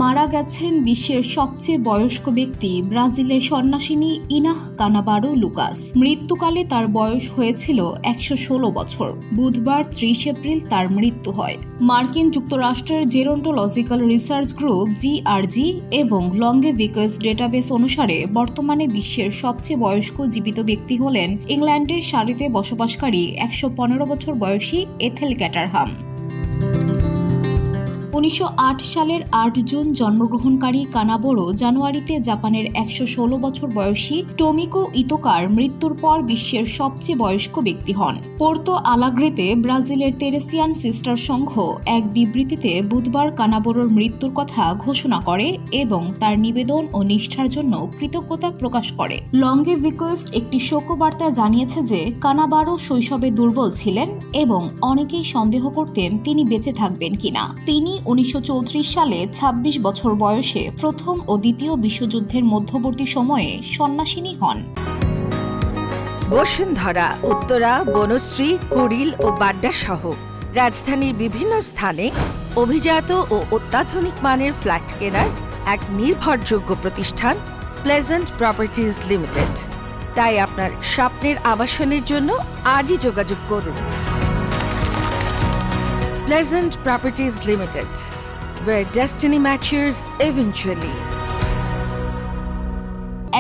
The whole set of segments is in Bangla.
মারা গেছেন বিশ্বের সবচেয়ে বয়স্ক ব্যক্তি ব্রাজিলের সন্ন্যাসিনী ইনাহ কানাবারো লুকাস। মৃত্যুকালে তার বয়স হয়েছিল ১১৬ বছর। বুধবার ৩০ এপ্রিল তার মৃত্যু হয়। মার্কিন যুক্তরাষ্ট্রের জেরন্টোলজিক্যাল রিসার্চ গ্রুপ জিআরজি এবং লংগেভিকাস ডেটাবেস অনুসারে বর্তমানে বিশ্বের সবচেয়ে বয়স্ক জীবিত ব্যক্তি হলেন ইংল্যান্ডের সারিতে বসবাসকারী ১১৫ বছর বয়সী এথেল ক্যাটারহাম। ১৯০৮ সালের ৮ জুন জন্মগ্রহণকারী কানাবারো জানুয়ারিতে জাপানের ১১৬ বছর বয়সী টোমিকো ইতোকার মৃত্যুর পর বিশ্বের সবচেয়ে বয়স্ক ব্যক্তি হন। পোর্তো আলাগ্রেতে ব্রাজিলের তেরেসিয়ান সিস্টার সংঘ এক বিবৃতিতে বুধবার কানাবারোর মৃত্যুর কথা ঘোষণা করে এবং তার নিবেদন ও নিষ্ঠার জন্য কৃতজ্ঞতা প্রকাশ করে। লংগেভিকাস একটি শোকবার্তা জানিয়েছে যে কানাবারো শৈশবে দুর্বল ছিলেন এবং অনেকেই সন্দেহ করতেন তিনি বেঁচে থাকবেন কিনা। তিনি ১৯৩৪ সালে ২৬ বছর বয়সে প্রথম ও দ্বিতীয় বিশ্বযুদ্ধের মধ্যবর্তী সময়ে সন্ন্যাসিনী হন। বসুন্ধরা, উত্তরা, বনশ্রী, কুড়িল ও বাড্ডা সহ রাজধানীর বিভিন্ন স্থানে অভিজাত ও অত্যাধুনিক মানের ফ্ল্যাট কেনার এক নির্ভরযোগ্য প্রতিষ্ঠান প্লেজেন্ট প্রপার্টিজ লিমিটেড। তাই আপনার স্বপ্নের আবাসনের জন্য আজই যোগাযোগ করুন। Pleasant Properties Limited, where destiny matures eventually.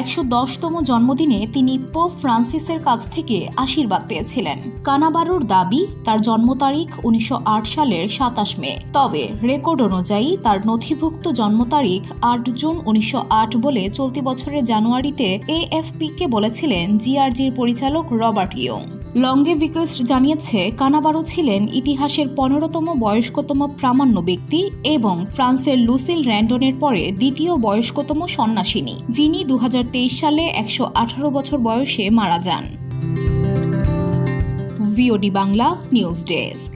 ১১০তম জন্মদিনে তিনি পোপ ফ্রান্সিসের কাছ থেকে আশীর্বাদ পেয়েছিলেন। কানাবারোর দাবি তার জন্ম তারিখ ১৯০৮ সালের ২৭ মে। তবে রেকর্ড অনুযায়ী তার নথিভুক্ত জন্ম তারিখ ৮ জুন ১৯০৮ বলে চলতি বছরের জানুয়ারিতে এএফপিকে বলেছিলেন জিআরজির পরিচালক রবার্ট ইয়ং। লংগেভিকাস জানিয়েছে কানাবারো ছিলেন ইতিহাসের ১৫তম বয়স্কতম প্রামাণ্য ব্যক্তি এবং ফ্রান্সের লুসিল র্যান্ডনের পরে দ্বিতীয় বয়স্কতম সন্ন্যাসিনী, যিনি ২০২৩ সালে ১১৮ বছর বয়সে মারা যান। VOD Bangla news desk.